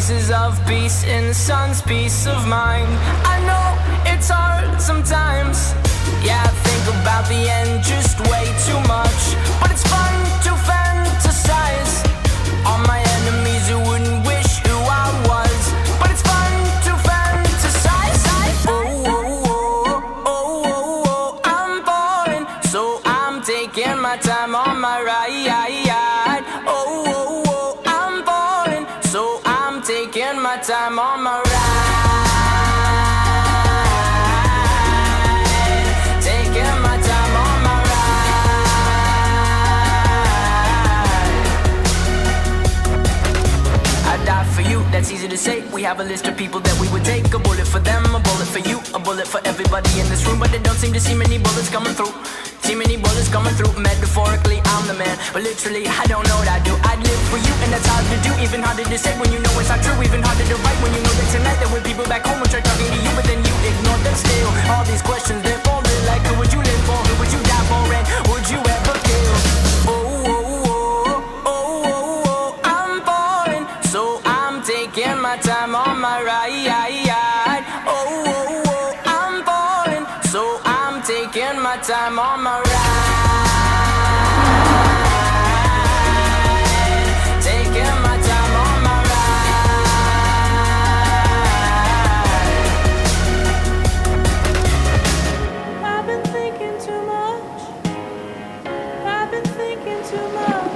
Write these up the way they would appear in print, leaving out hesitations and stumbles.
pieces of peace in the sun's peace of mind. I know it's hard sometimes. Yeah, I think about the end just way too much. But it's fun to fantasize on my enemies who wouldn't wish who I was. But it's fun to fantasize. Oh, oh, oh, oh, oh, oh, I'm falling, so I'm taking my time on my ride. Oh, oh, oh, I'm falling, so I'm taking my time on my ride. Taking my time on my ride. I die for you, that's easy to say. We have a list of people that we would take. A bullet for them, a bullet for you, a bullet for everybody in this room. But they don't seem to see many bullets coming through. See many bullets coming through. Metaphorically, I'm the man, but literally, I don't know what I do. I'd live for you, and that's hard to do. Even harder to say when you know it's not true. Even harder to write when you know that tonight there were people back home who tried talking to you, but then you ignored them still. All these questions, they're falling like, who would you live for? Who would you die for? And would you ever kill? Oh, oh, oh, oh, oh, oh, I'm falling, so I'm taking my time on my ride. Oh, oh, oh, I'm falling, so I'm taking my time on my ride. Taking my time on my ride. I've been thinking too much. I've been thinking too much.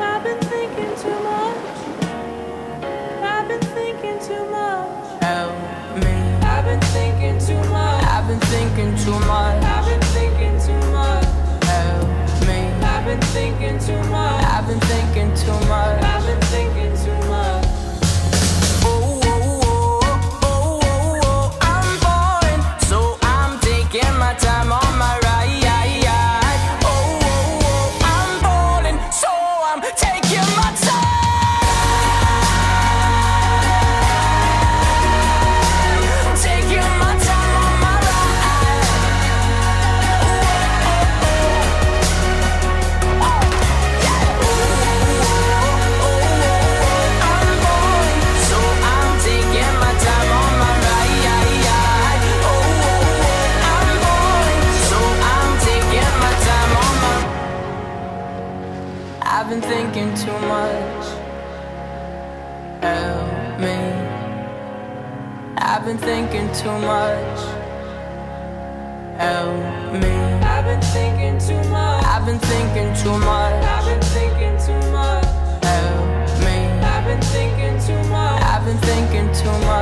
I've been thinking too much. I've been thinking too much. Help me. I've been thinking too much. I've been thinking too much. I've been thinking too much. Help me. I've been thinking too much. I've been thinking too much. I've been thinking too much. Oh, oh, oh, oh, oh, oh, I'm falling, so I'm taking my time on my ride. Oh, oh, oh, I'm falling, so I'm taking my time. Taking my time on my ride. Oh, oh, oh, yeah. Oh, oh, I'm falling, so I'm taking my time on my ride. Oh, oh, I'm falling, so I'm taking my time on my. I've been thinking too much. Help me. I've been thinking too much. Help me. I've been thinking too much. I've been thinking too much. I've been thinking too much. Help me. I've been thinking too much. I've been thinking too much.